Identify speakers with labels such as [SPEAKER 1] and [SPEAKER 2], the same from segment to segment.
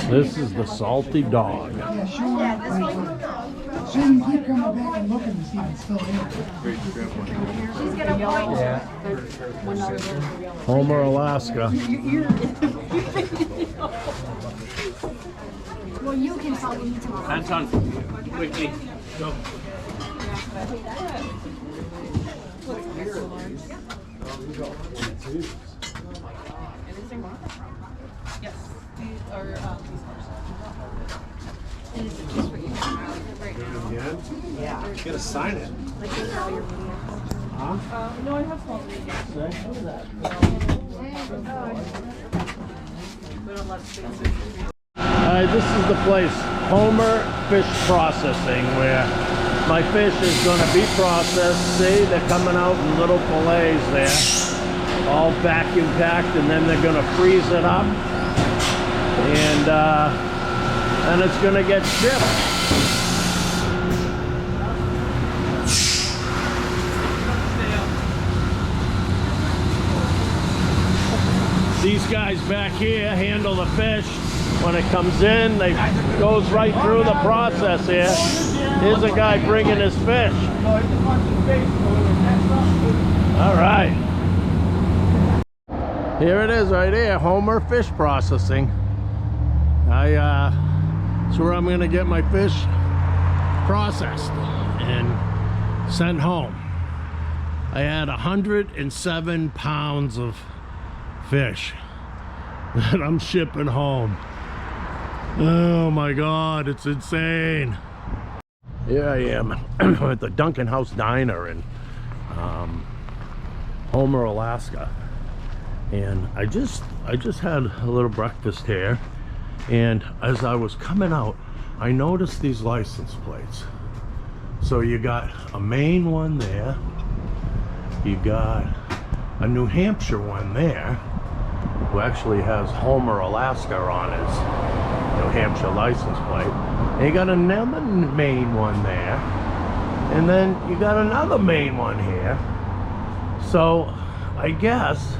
[SPEAKER 1] This is the salty dog.
[SPEAKER 2] So you keep coming back and looking to see if it's still there.
[SPEAKER 1] Homer, Alaska.
[SPEAKER 3] Well, you can follow me tomorrow.
[SPEAKER 4] Anton, quickly, go.
[SPEAKER 5] Yes, these are and it's just what you can right now.
[SPEAKER 4] Yeah. You gotta sign it.
[SPEAKER 5] Like these are all your media. No, I have small media. We don't let spaces.
[SPEAKER 1] Alright, this is the place, Homer Fish Processing, where my fish is going to be processed. See, they're coming out in little fillets there, all vacuum packed, and then they're going to freeze it up, and it's going to get shipped. These guys back here handle the fish. When it comes in, it goes right through the process here. Here's a guy bringing his fish. All right. Here it is right here, Homer Fish Processing. It's where I'm gonna get my fish processed and sent home. I had 107 pounds of fish that I'm shipping home. Oh my God, it's insane. Here I am at the Duncan House Diner in Homer, Alaska. And I just had a little breakfast here. And as I was coming out, I noticed these license plates. So you got a Maine one there. You got a New Hampshire one there, who actually has Homer, Alaska on his New Hampshire license plate. And you got another Maine one there. And then you got another Maine one here. So I guess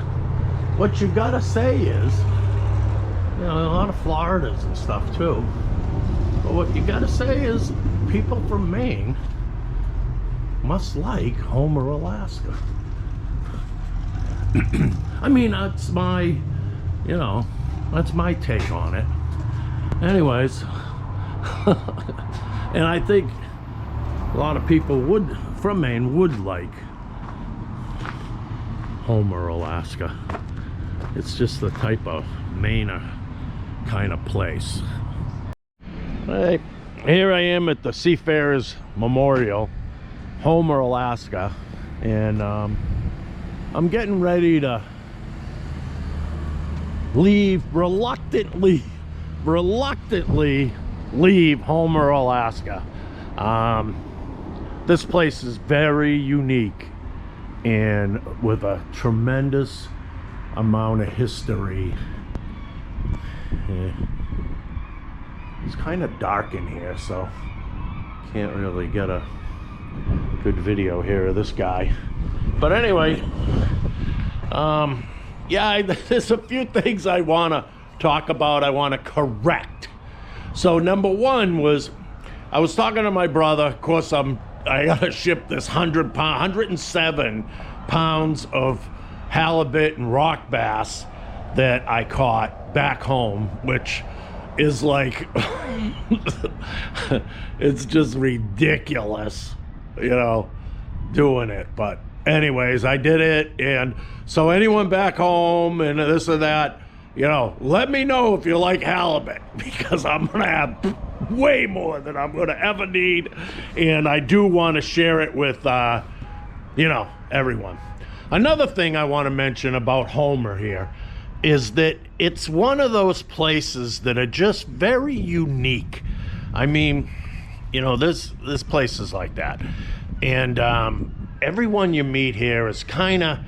[SPEAKER 1] what you gotta say is, you know, a lot of Floridas and stuff too. But what you gotta say is people from Maine must like Homer, Alaska. I mean, that's my, you know, that's my take on it. Anyways, and I think a lot of people from Maine would like Homer, Alaska. It's just the type of Maine kind of place. Hey, here I am at the Seafarers Memorial, Homer, Alaska, and I'm getting ready to leave, reluctantly leave Homer, Alaska. This place is very unique and with a tremendous amount of history. It's kind of dark in here, so can't really get a good video here of this guy. But anyway, yeah, there's a few things I want to talk about, I want to correct. So number one was, I was talking to my brother. Of course, I gotta ship this 107 pounds of halibut and rock bass that I caught back home, which is like, it's just ridiculous, you know, doing it. But anyways, I did it. And so anyone back home and this or that, you know, let me know if you like halibut, because I'm gonna have way more than I'm gonna ever need, and I do want to share it with you know, everyone. Another thing I want to mention about Homer here is that it's one of those places that are just very unique. I mean, you know, there's places like that, and everyone you meet here is kind of,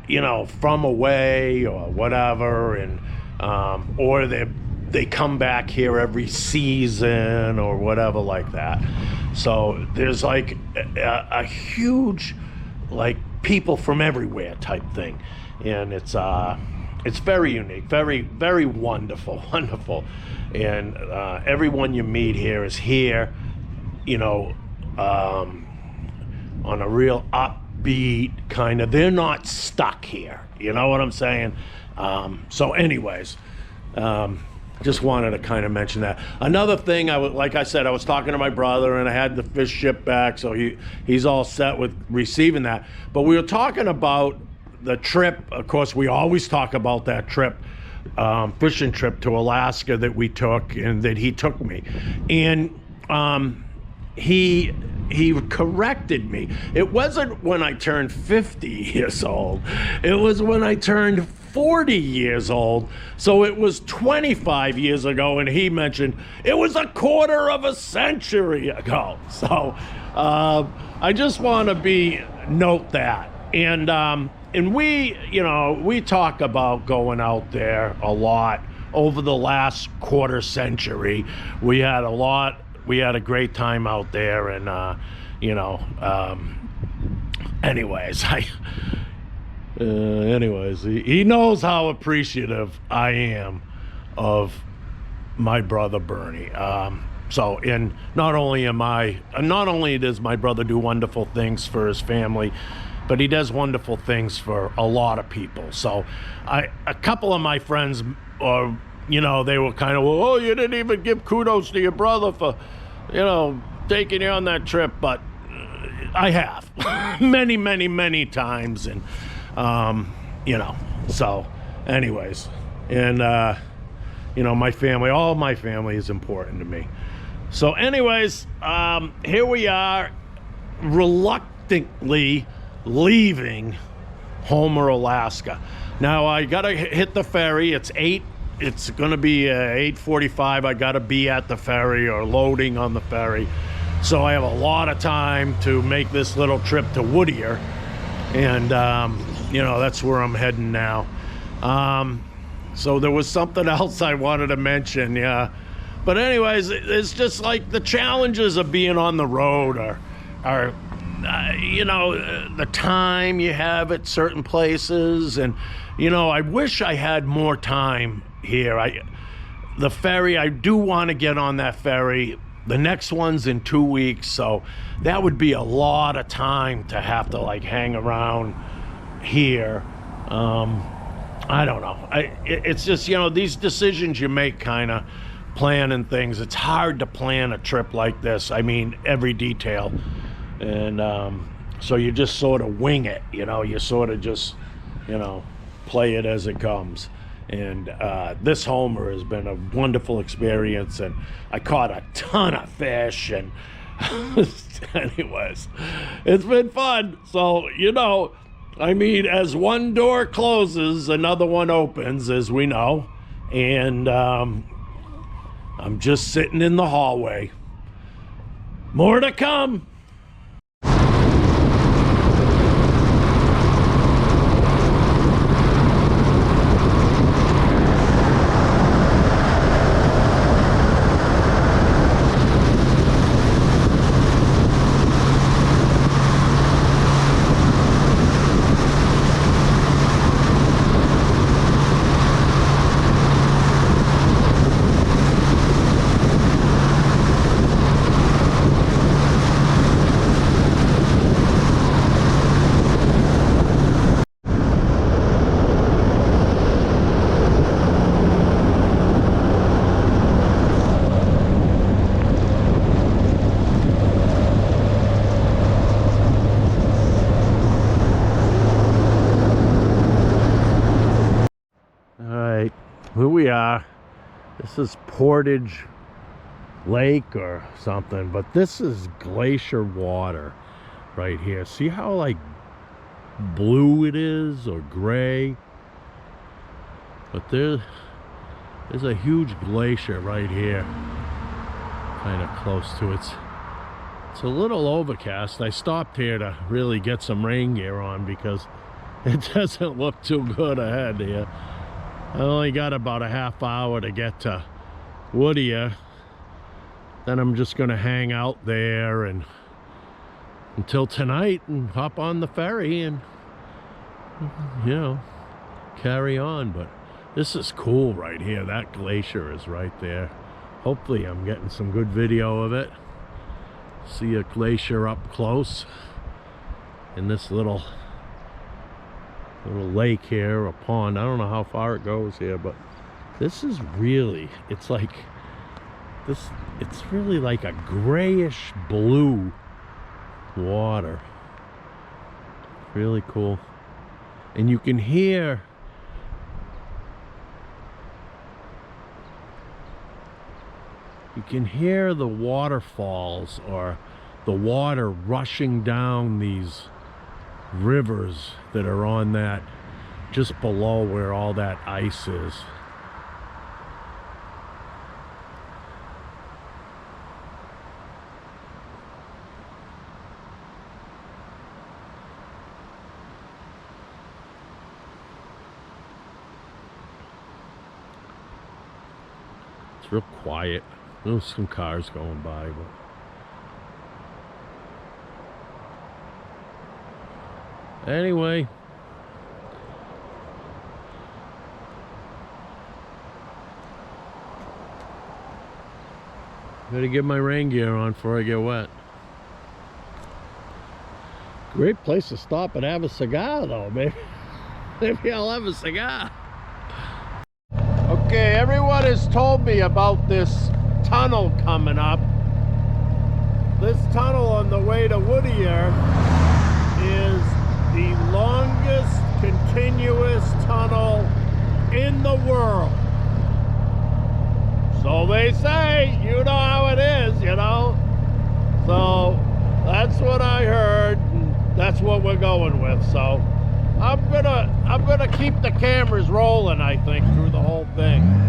[SPEAKER 1] you know, from away or whatever, and or they come back here every season or whatever like that. So there's like a huge, like, people from everywhere type thing, and it's it's very unique, very, very wonderful, wonderful. And everyone you meet here is here, you know, on a real upbeat kind of, they're not stuck here. You know what I'm saying? So anyways, just wanted to kind of mention that. Another thing, like I said, I was talking to my brother and I had the fish shipped back, so he's all set with receiving that. But we were talking about the trip. Of course, we always talk about that trip, fishing trip to Alaska that we took and that he took me. And he corrected me. It wasn't when I turned 50 years old. It was when I turned 40 years old. So it was 25 years ago, and he mentioned it was a quarter of a century ago. So I just want to note that. And we, you know, we talk about going out there a lot over the last quarter century. We had a great time out there, and you know, anyways, he knows how appreciative I am of my brother Bernie. So, and not only does my brother do wonderful things for his family, but he does wonderful things for a lot of people. So a couple of my friends, you know, they were kind of, well, oh, you didn't even give kudos to your brother for, you know, taking you on that trip. But I have many, many, many times. And, you know, so anyways, and, you know, my family, all my family is important to me. So anyways, here we are, reluctantly leaving Homer, Alaska. Now I gotta hit the ferry. It's gonna be 8:45. I gotta be at the ferry or loading on the ferry. So I have a lot of time to make this little trip to Whittier. And, you know, that's where I'm heading now. So there was something else I wanted to mention, yeah. But anyways, it's just like the challenges of being on the road are you know, the time you have at certain places. And, you know, I wish I had more time here. The ferry, I do want to get on that ferry. The next one's in 2 weeks, so that would be a lot of time to have to like hang around here. I don't know. It's just, you know, these decisions you make, kind of planning things. It's hard to plan a trip like this. I mean, every detail. And so you just sort of wing it, you know, you sort of just, you know, play it as it comes. And this Homer has been a wonderful experience, and I caught a ton of fish, and anyways, it's been fun. So, you know, I mean, as one door closes, another one opens, as we know. And I'm just sitting in the hallway. More to come. Here we are. This is Portage Lake or something, but this is glacier water right here. See how like blue it is, or gray? But there's a huge glacier right here, kind of close to it. It's a little overcast. I stopped here to really get some rain gear on because it doesn't look too good ahead here. I only got about a half hour to get to Whittier. Then I'm just gonna hang out there and until tonight and hop on the ferry and, you know, carry on. But this is cool right here. That glacier is right there. Hopefully I'm getting some good video of it. See a glacier up close in this little lake here, a pond. I don't know how far it goes here, but this is really, it's like this, it's really like a grayish blue water. Really cool. And you can hear the waterfalls, or the water rushing down these rivers that are on that, just below where all that ice is. It's real quiet. There's some cars going by, but anyway, gotta get my rain gear on before I get wet. Great place to stop and have a cigar, though. Maybe I'll have a cigar. Okay, everyone has told me about this tunnel coming up. This tunnel on the way to Whittier is the longest continuous tunnel in the world. So they say, you know how it is, you know. So that's what I heard, and that's what we're going with. So I'm gonna keep the cameras rolling, I think, through the whole thing.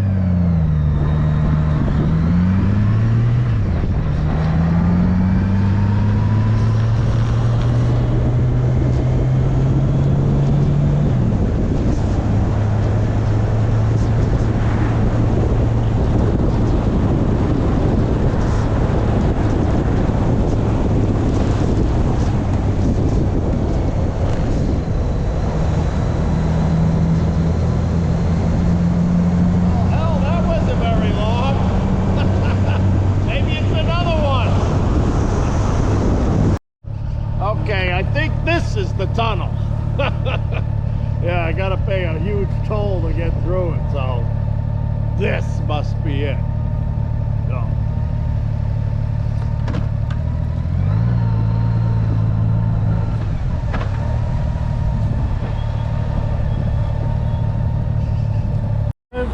[SPEAKER 1] Is the tunnel. Yeah, I gotta pay a huge toll to get through it, so this must be it. No.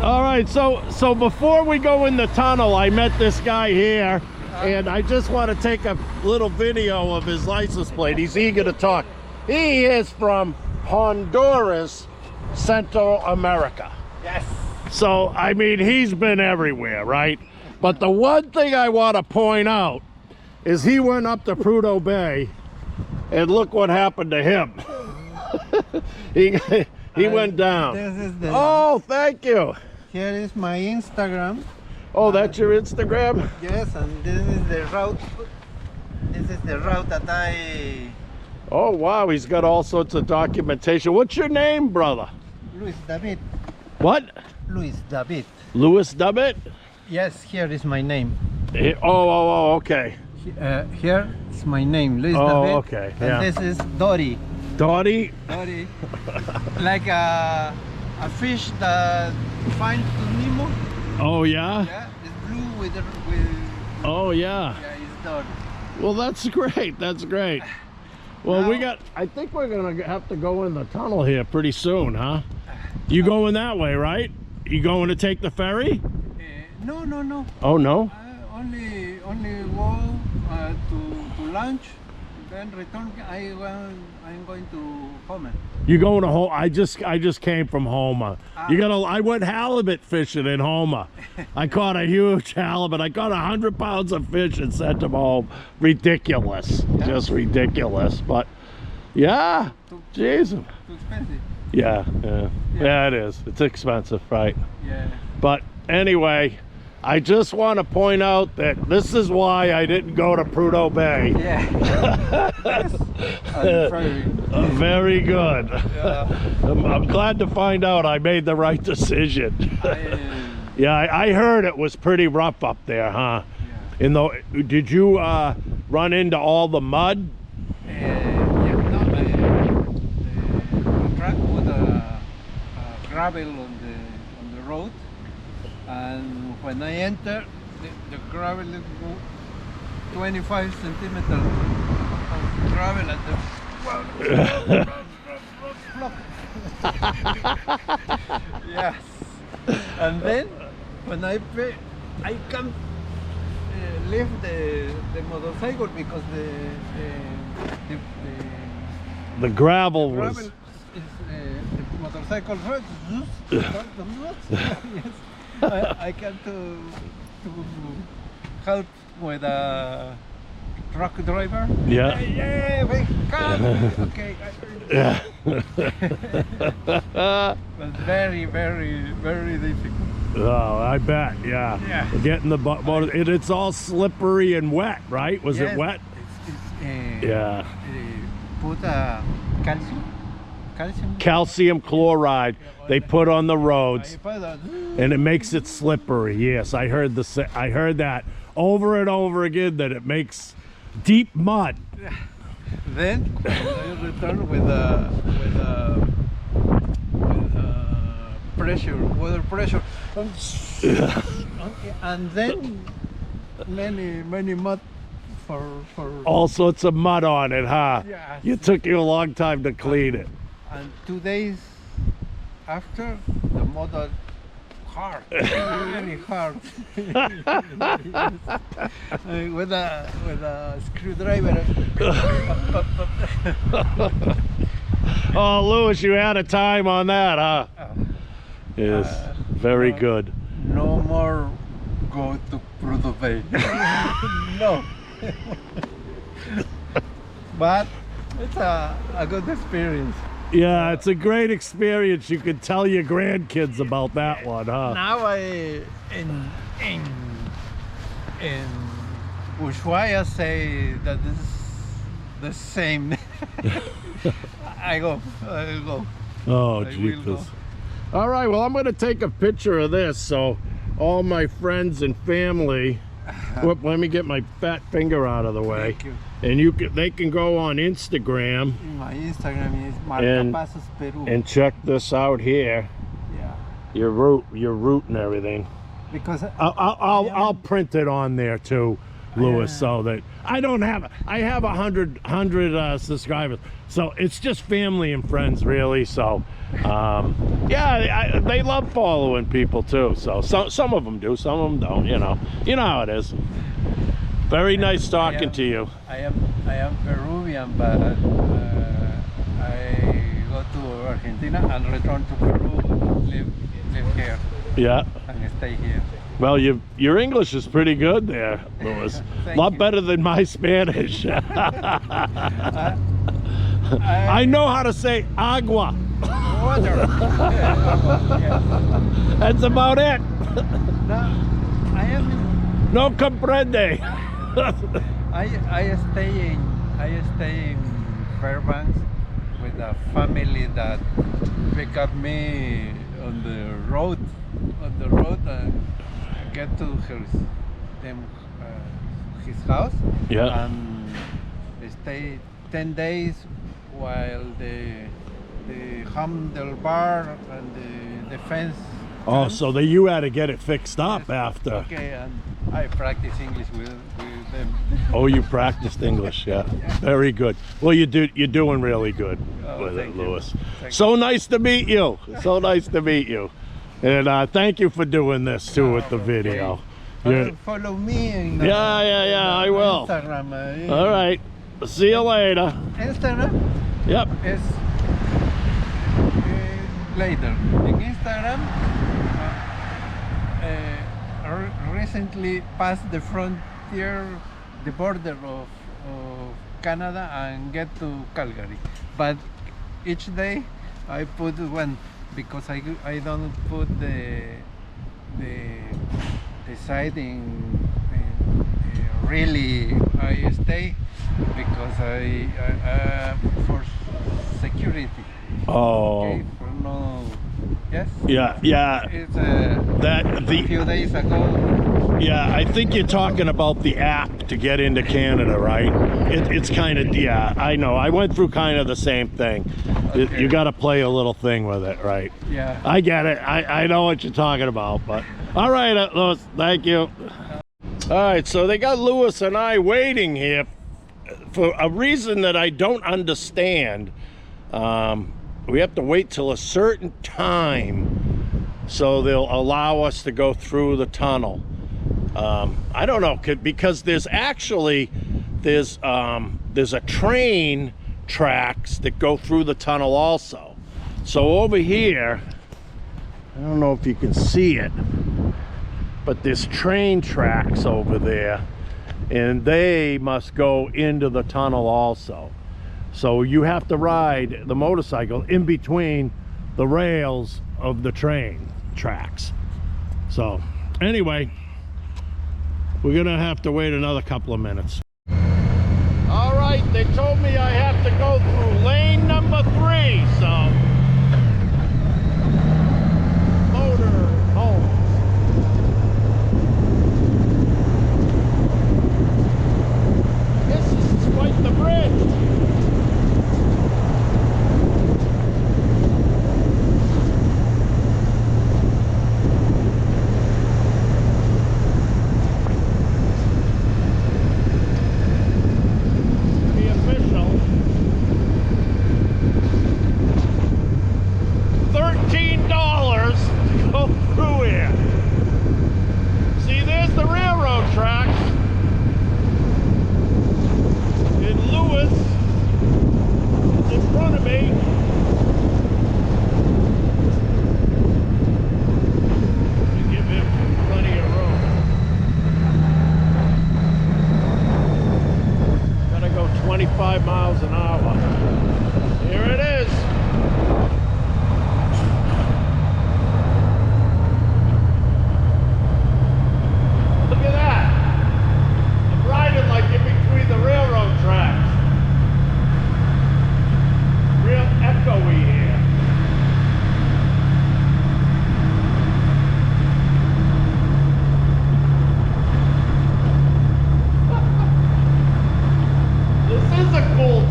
[SPEAKER 1] All right, so before we go in the tunnel, I met this guy here, and I just want to take a little video of his license plate. He's eager to talk. He is from Honduras, Central America.
[SPEAKER 4] Yes.
[SPEAKER 1] So, I mean, he's been everywhere, right? But the one thing I want to point out is he went up to Prudhoe Bay, and look what happened to him. he went down.
[SPEAKER 6] This is the,
[SPEAKER 1] oh, thank you.
[SPEAKER 6] here is my Instagram.
[SPEAKER 1] Oh, that's your Instagram?
[SPEAKER 6] Yes, and this is the route. This is the route that I...
[SPEAKER 1] Oh, wow, he's got all sorts of documentation. What's your name, brother?
[SPEAKER 6] Luis David.
[SPEAKER 1] What?
[SPEAKER 6] Luis David.
[SPEAKER 1] Louis David?
[SPEAKER 6] Yes, here is my name.
[SPEAKER 1] Oh, okay.
[SPEAKER 6] Here is my name, Luis David.
[SPEAKER 1] Oh, okay,
[SPEAKER 6] And
[SPEAKER 1] yeah.
[SPEAKER 6] this is Dory.
[SPEAKER 1] Dottie?
[SPEAKER 6] Dory. Like a fish that you find to Nemo.
[SPEAKER 1] Oh, yeah?
[SPEAKER 6] Yeah, it's blue with...
[SPEAKER 1] Oh, yeah.
[SPEAKER 6] Yeah, it's Dory.
[SPEAKER 1] Well, that's great. That's great. Well, I think we're gonna have to go in the tunnel here pretty soon, huh? You going that way, right? You going to take the ferry?
[SPEAKER 6] No.
[SPEAKER 1] Oh, no?
[SPEAKER 6] Only go to lunch, then return. I'm going to home.
[SPEAKER 1] You going to home? I just came from Houma. I went halibut fishing in Houma. I caught a huge halibut. I caught 100 pounds of fish and sent them home. Ridiculous, just ridiculous. But yeah, jeez.
[SPEAKER 6] Too expensive.
[SPEAKER 1] Yeah, it is. It's expensive, right?
[SPEAKER 6] Yeah.
[SPEAKER 1] But anyway, I just want to point out that this is why I didn't go to Prudhoe Bay.
[SPEAKER 6] Yeah. Yes. I'm very,
[SPEAKER 1] Very good.
[SPEAKER 6] yeah.
[SPEAKER 1] I'm glad to find out I made the right decision. Yeah, I heard it was pretty rough up there, huh?
[SPEAKER 6] Yeah.
[SPEAKER 1] Did you run into all the mud?
[SPEAKER 6] Yeah, no, the truck put gravel on the road, and when I enter, the gravel is 25 centimeters of gravel at the yes. And then when I can't leave the motorcycle because
[SPEAKER 1] The gravel
[SPEAKER 6] gravel
[SPEAKER 1] was.
[SPEAKER 6] is the motorcycle hurts. Yes. I can to help with a truck driver.
[SPEAKER 1] Yeah.
[SPEAKER 6] Yeah, we can. Okay.
[SPEAKER 1] Yeah.
[SPEAKER 6] But very, very, very difficult.
[SPEAKER 1] Oh, I bet. Yeah.
[SPEAKER 6] Yeah.
[SPEAKER 1] Getting the motor. It's all slippery and wet, right? Was
[SPEAKER 6] Yes,
[SPEAKER 1] it wet?
[SPEAKER 6] It's,
[SPEAKER 1] Yeah.
[SPEAKER 6] put calcium.
[SPEAKER 1] Calcium chloride they put on the roads,
[SPEAKER 6] I put a-
[SPEAKER 1] and it makes it slippery. Yes, I heard that over and over again, that it makes deep mud.
[SPEAKER 6] Then I return with pressure, water pressure, and then many mud for.
[SPEAKER 1] All sorts of mud on it, huh?
[SPEAKER 6] Yeah.
[SPEAKER 1] It took you a long time to clean it.
[SPEAKER 6] And 2 days after, the motor hard, really hard. With a screwdriver.
[SPEAKER 1] Oh, Louis, you had a time on that, huh? Yes, very good.
[SPEAKER 6] No more go to Prudhoe Bay. No. But it's a good experience.
[SPEAKER 1] Yeah, it's a great experience. You can tell your grandkids about that one, huh?
[SPEAKER 6] Now in Ushuaia say that this is the same. I go.
[SPEAKER 1] Oh,
[SPEAKER 6] I will
[SPEAKER 1] jeepers.
[SPEAKER 6] go.
[SPEAKER 1] All right, well, I'm going to take a picture of this so all my friends and family. Whoop, let me get my fat finger out of the way.
[SPEAKER 6] Thank you.
[SPEAKER 1] And they can go on Instagram
[SPEAKER 6] My Instagram is
[SPEAKER 1] And-
[SPEAKER 6] Marcapasos Peru.
[SPEAKER 1] and check this out here.
[SPEAKER 6] Yeah,
[SPEAKER 1] Your route and everything.
[SPEAKER 6] because
[SPEAKER 1] I'll print it on there too, Louis, so that I have 100 subscribers, so it's just family and friends really. So yeah, they love following people too. So some of them do, some of them don't. You know how it is. Very nice talking to you.
[SPEAKER 6] I am Peruvian, but I go to Argentina and return to Peru, live here
[SPEAKER 1] Yeah.
[SPEAKER 6] and stay here.
[SPEAKER 1] Well, your English is pretty good there, Louis. A
[SPEAKER 6] Thank
[SPEAKER 1] lot
[SPEAKER 6] you.
[SPEAKER 1] better than my Spanish. I know how to say agua.
[SPEAKER 6] Water. Yes.
[SPEAKER 1] That's about it.
[SPEAKER 6] No, I am.
[SPEAKER 1] No comprende.
[SPEAKER 6] I stay in Fairbanks with a family that pick up me on the road and get to his house.
[SPEAKER 1] Yeah.
[SPEAKER 6] And stay 10 days while the handlebar and the fence.
[SPEAKER 1] Oh, so you had to get it fixed up after.
[SPEAKER 6] Okay, and I practice English with them.
[SPEAKER 1] Oh, you practiced English, yeah. Very good. Well, you're doing really good
[SPEAKER 6] Oh,
[SPEAKER 1] with it,
[SPEAKER 6] thank you.
[SPEAKER 1] Louis.
[SPEAKER 6] Thank
[SPEAKER 1] So nice to meet you. So nice to meet you. And thank you for doing this too with the video. You're-
[SPEAKER 6] Follow me in
[SPEAKER 1] Yeah, I will.
[SPEAKER 6] Instagram.
[SPEAKER 1] All right. See you later.
[SPEAKER 6] Instagram
[SPEAKER 1] Yep.
[SPEAKER 6] is later. In Instagram, recently passed the frontier, the border of Canada and get to Calgary. But each day I put one because I don't put the deciding really I stay because I for security.
[SPEAKER 1] Oh.
[SPEAKER 6] Okay, for no. Yes.
[SPEAKER 1] Yeah.
[SPEAKER 6] It's
[SPEAKER 1] That
[SPEAKER 6] a few days ago.
[SPEAKER 1] Yeah, I think you're talking about the app to get into Canada, right? It's kind of, yeah, I know. I went through kind of the same thing.
[SPEAKER 6] Okay.
[SPEAKER 1] You got to play a little thing with it, right?
[SPEAKER 6] Yeah.
[SPEAKER 1] I get it. I know what you're talking about, but all right, Louis, thank you. All right, so they got Louis and I waiting here for a reason that I don't understand. We have to wait till a certain time so they'll allow us to go through the tunnel. I don't know, because there's actually there's a train tracks that go through the tunnel also. So over here, I don't know if you can see it, but there's train tracks over there, and they must go into the tunnel also. So you have to ride the motorcycle in between the rails of the train tracks. So anyway, we're gonna have to wait another couple of minutes. All right, they told me I have to go through lane number 3, so motor home. This is quite the bridge.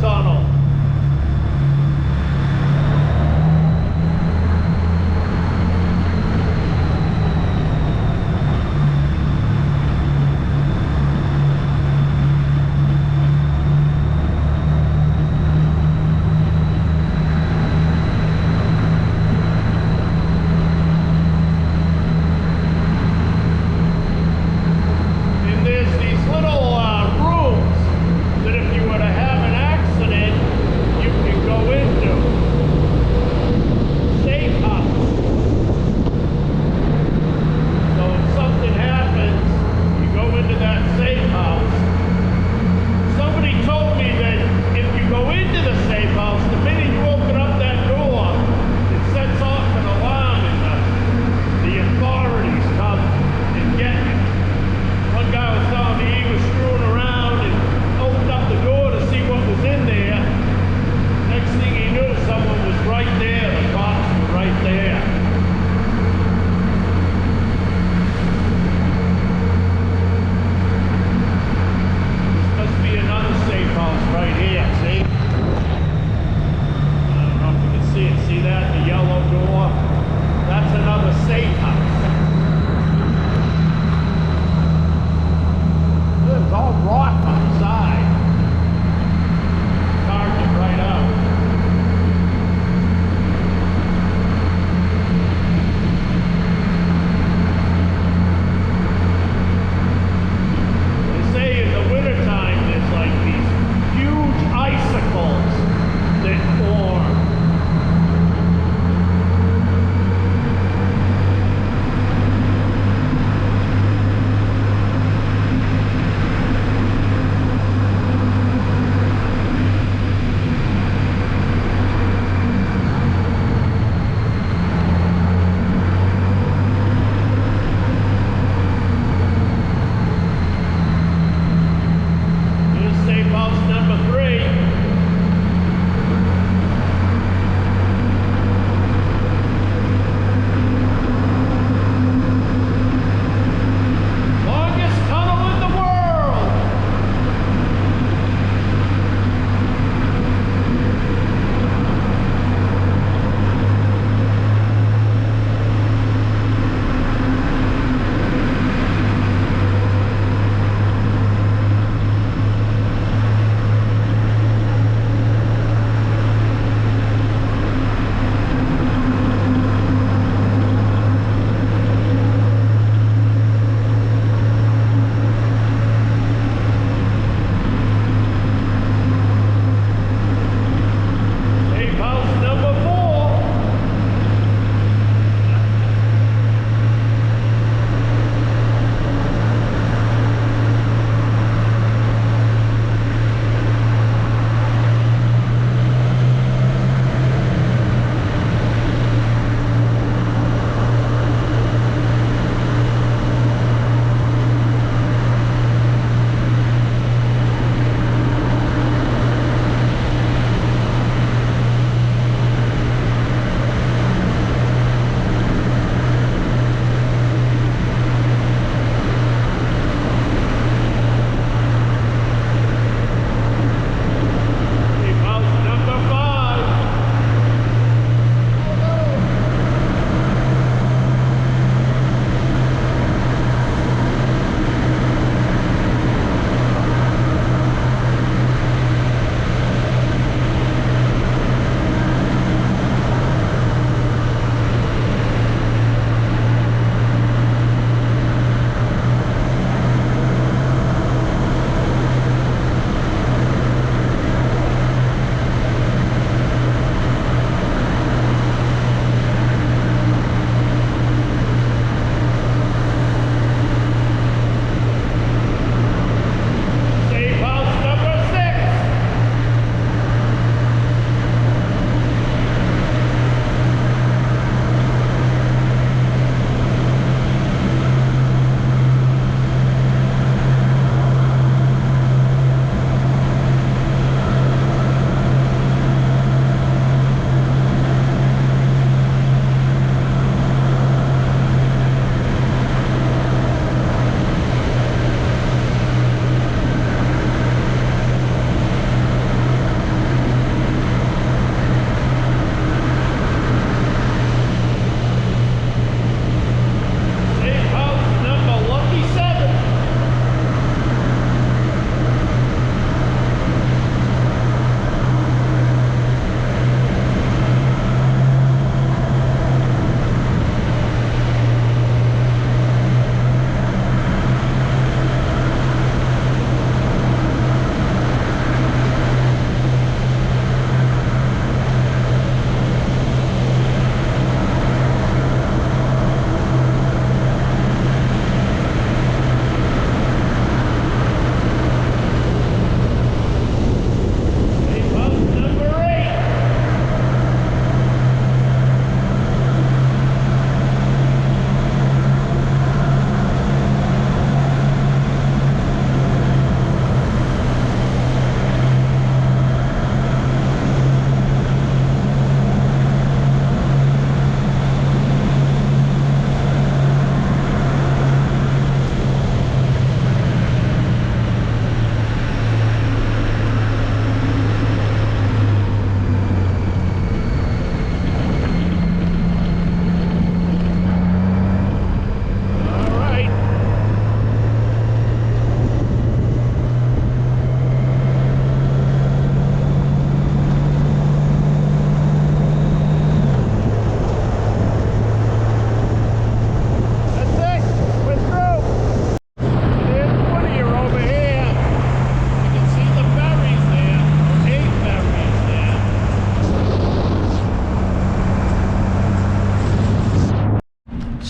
[SPEAKER 1] Tunnel.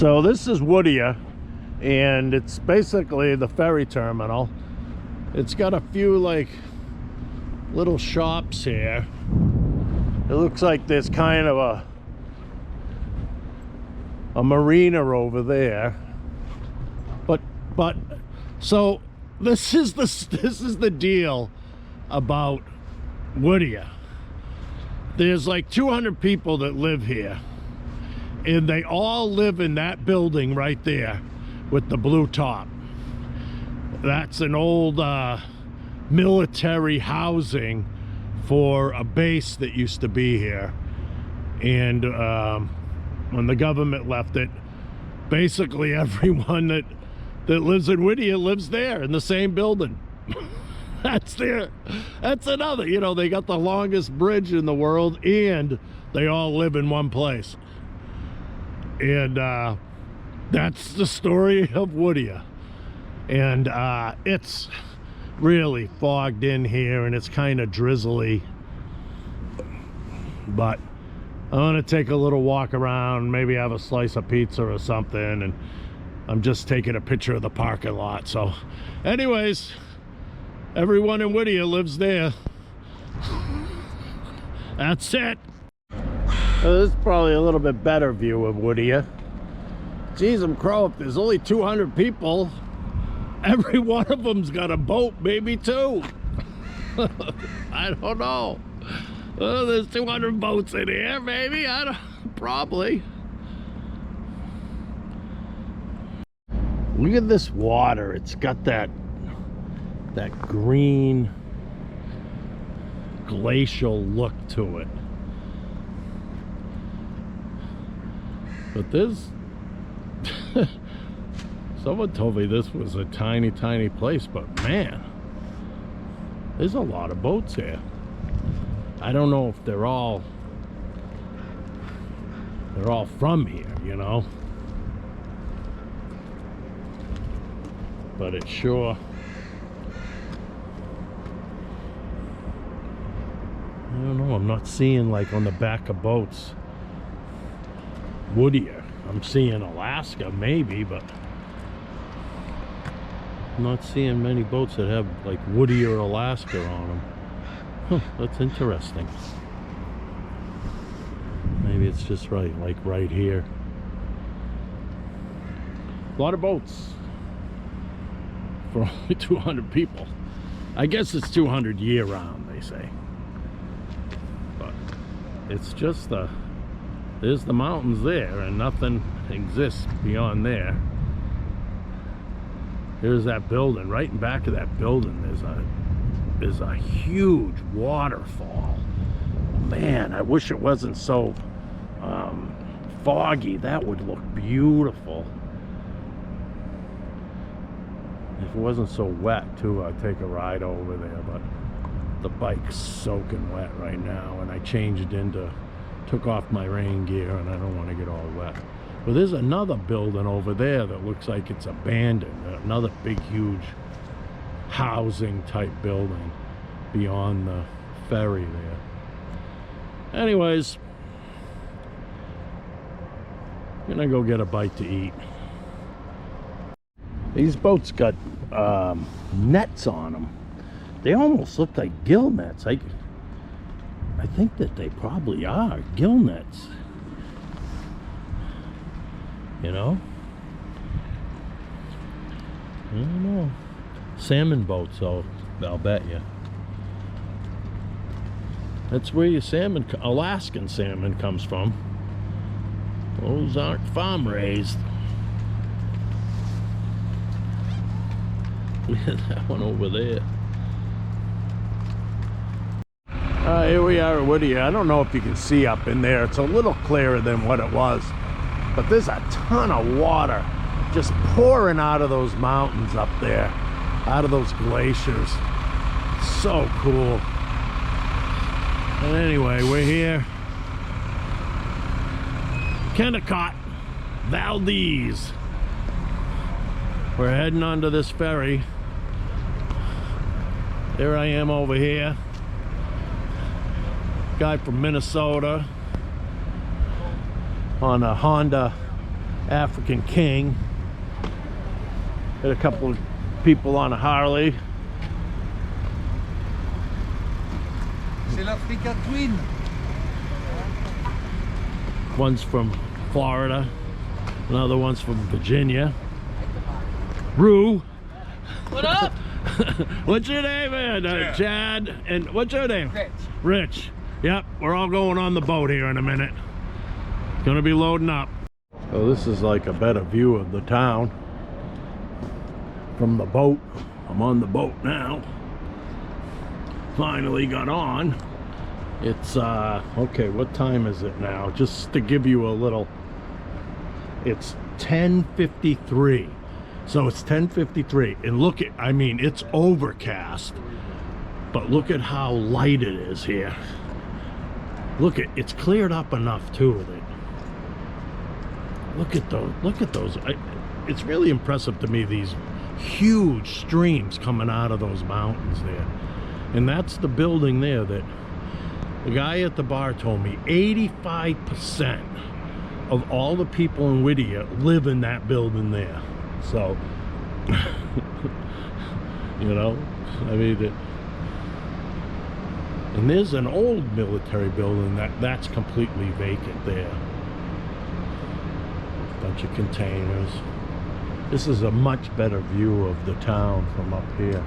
[SPEAKER 1] So this is Whittier, and it's basically the ferry terminal. It's got a few like little shops here. It looks like there's kind of a marina over there. But so this is the deal about Whittier. There's like 200 people that live here, and they all live in that building right there with the blue top. That's an old military housing for a base that used to be here, and when the government left it, basically everyone that lives in Whittier lives there in the same building. That's another, you know, they got the longest bridge in the world, and they all live in one place. And that's the story of Whittier. And it's really fogged in here, and it's kind of drizzly. But I want to take a little walk around, maybe have a slice of pizza or something, and I'm just taking a picture of the parking lot. So anyways, everyone in Whittier lives there. That's it. This is probably a little bit better view of Whittier. Jeez, I'm crow, if there's only 200 people, every one of them's got a boat, maybe two. I don't know. Oh, there's 200 boats in here, maybe. I don't, probably. Look at this water. It's got that green glacial look to it. But this someone told me this was a tiny place, but man, there's a lot of boats here. I don't know if they're all from here, you know, but it's sure, I don't know, I'm not seeing like on the back of boats Whittier. I'm seeing Alaska maybe, but I'm not seeing many boats that have like Whittier, Alaska on them. Huh, that's interesting. Maybe it's just right, like right here. A lot of boats for only 200 people. I guess it's 200 year round, they say. But it's just there's the mountains there, and nothing exists beyond there. There's that building. Right in back of that building, there's a huge waterfall. Man, I wish it wasn't so foggy. That would look beautiful. If it wasn't so wet too, I'd take a ride over there, but the bike's soaking wet right now, and I took off my rain gear, and I don't want to get all wet. But there's another building over there that looks like it's abandoned. Another big, huge housing type building beyond the ferry there. Anyways, I'm gonna go get a bite to eat. These boats got nets on them. They almost look like gill nets. I think that they probably are gill nets. You know? I don't know. Salmon boats, so I'll bet you. That's where your salmon, Alaskan salmon, comes from. Those aren't farm raised. Look at that one over there. Here we are at Whittier. I don't know if you can see up in there. It's a little clearer than what it was. But there's a ton of water just pouring out of those mountains up there, out of those glaciers. So cool. And anyway, we're here. Kennecott, Valdez. We're heading onto this ferry. There I am over here. Guy from Minnesota on a Honda African King. Hit a couple of people on a Harley.
[SPEAKER 6] C'est l'Africa Twin.
[SPEAKER 1] One's from Florida, another one's from Virginia. Rue.
[SPEAKER 5] What up?
[SPEAKER 1] What's your name, man? Chad. And what's your name?
[SPEAKER 5] Rich.
[SPEAKER 1] Rich. Yep, we're all going on the boat here in a minute. Gonna be loading up. So this is like a better view of the town from the boat. I'm on the boat now. Finally got on. It's okay, what time is it now? Just to give you a little, it's 10:53. So it's 10:53, and look at, I mean, it's overcast, but look at how light it is here. Look at, it's cleared up enough too with it. Look at those. It's really impressive to me, these huge streams coming out of those mountains there. And that's the building there that the guy at the bar told me 85% of all the people in Whittier live in that building there. So, you know, I mean, and there's an old military building that's completely vacant there. Bunch of containers. This is a much better view of the town from up here.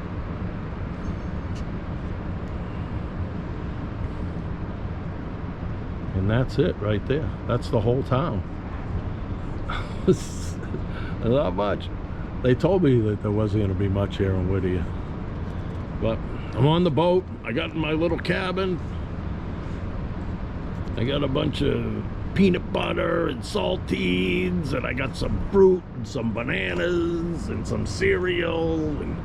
[SPEAKER 1] And that's it right there. That's the whole town. Not much. They told me that there wasn't going to be much here in Whittier. But I'm on the boat. I got in my little cabin. I got a bunch of peanut butter and saltines, and I got some fruit and some bananas and some cereal. And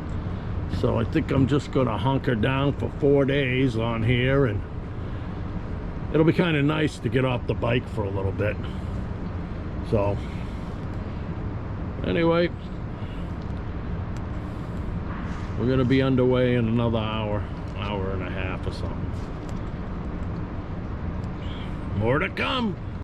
[SPEAKER 1] so I think I'm just going to hunker down for 4 days on here, and it'll be kind of nice to get off the bike for a little bit. So anyway, we're gonna be underway in another hour and a half or something. More to come.